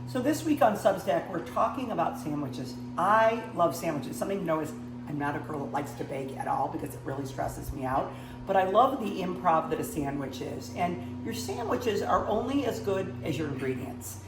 So this week on Substack, we're talking about sandwiches. I love sandwiches. Something you know is I'm not a girl that likes to bake at all because it really stresses me out. But I love the improv that a sandwich is. And your sandwiches are only as good as your ingredients.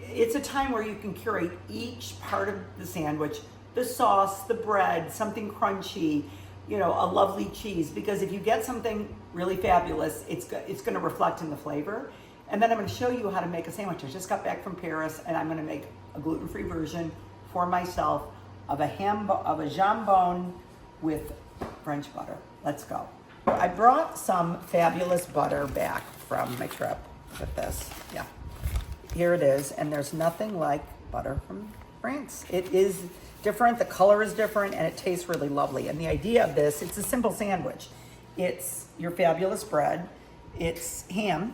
It's a time where you can curate each part of the sandwich, the sauce, the bread, something crunchy, a lovely cheese. Because if you get something really fabulous, it's going to reflect in the flavor. And then I'm going to show you how to make a sandwich. I just got back from Paris, and I'm going to make a gluten-free version for myself of a jambon with French butter. Let's go. I brought some fabulous butter back from my trip with this. Yeah, here it is, and there's nothing like butter from France. It is different, the color is different, and it tastes really lovely. And the idea of this, it's a simple sandwich. It's your fabulous bread, it's ham,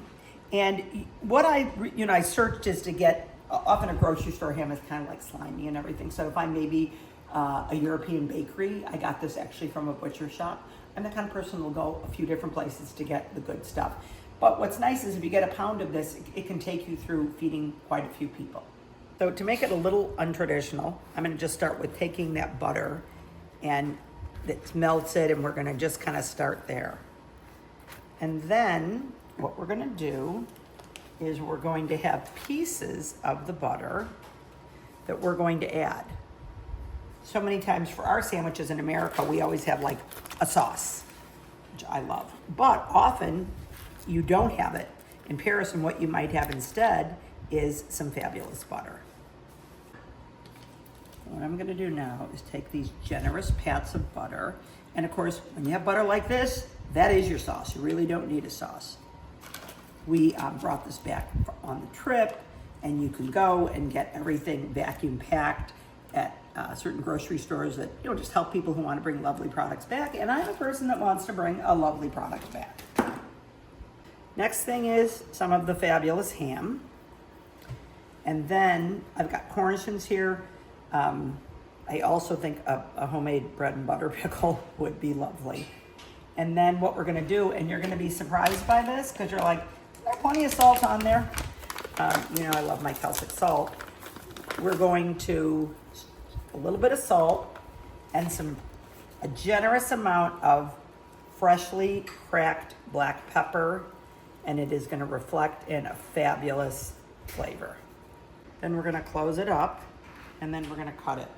and what I searched is to get, often a grocery store ham is kind of like slimy and everything. So if I'm maybe a European bakery, I got this actually from a butcher shop. I'm the kind of person who will go a few different places to get the good stuff. But what's nice is if you get a pound of this, it can take you through feeding quite a few people. So to make it a little untraditional, I'm gonna just start with taking that butter and it melts it, and we're gonna just kind of start there. And then what we're gonna do is we're going to have pieces of the butter that we're going to add. So many times for our sandwiches in America, we always have like a sauce, which I love. But often you don't have it. In Paris, and what you might have instead is some fabulous butter. What I'm gonna do now is take these generous pats of butter. And of course, when you have butter like this, that is your sauce. You really don't need a sauce. We brought this back on the trip, and you can go and get everything vacuum packed at certain grocery stores that just help people who want to bring lovely products back. And I'm a person that wants to bring a lovely product back. Next thing is some of the fabulous ham. And then I've got cornichons here. I also think a homemade bread and butter pickle would be lovely. And then what we're gonna do, and you're gonna be surprised by this because you're like, there's plenty of salt on there. I love my Celtic salt. We're going to, a little bit of salt and a generous amount of freshly cracked black pepper, and it is gonna reflect in a fabulous flavor. Then we're gonna close it up, and then we're gonna cut it.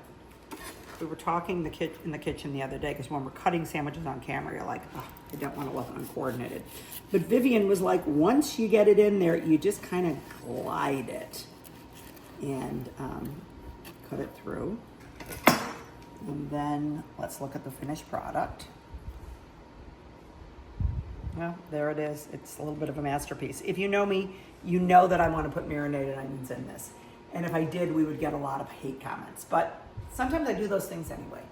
We were talking in the kitchen the other day, because when we're cutting sandwiches on camera, you're like, oh, I don't want to look uncoordinated. But Vivian was like, once you get it in there, you just kind of glide it and cut it through. And then let's look at the finished product. Well, there it is. It's a little bit of a masterpiece. If you know me, you know that I want to put marinated onions in this. And if I did, we would get a lot of hate comments. But sometimes I do those things anyway.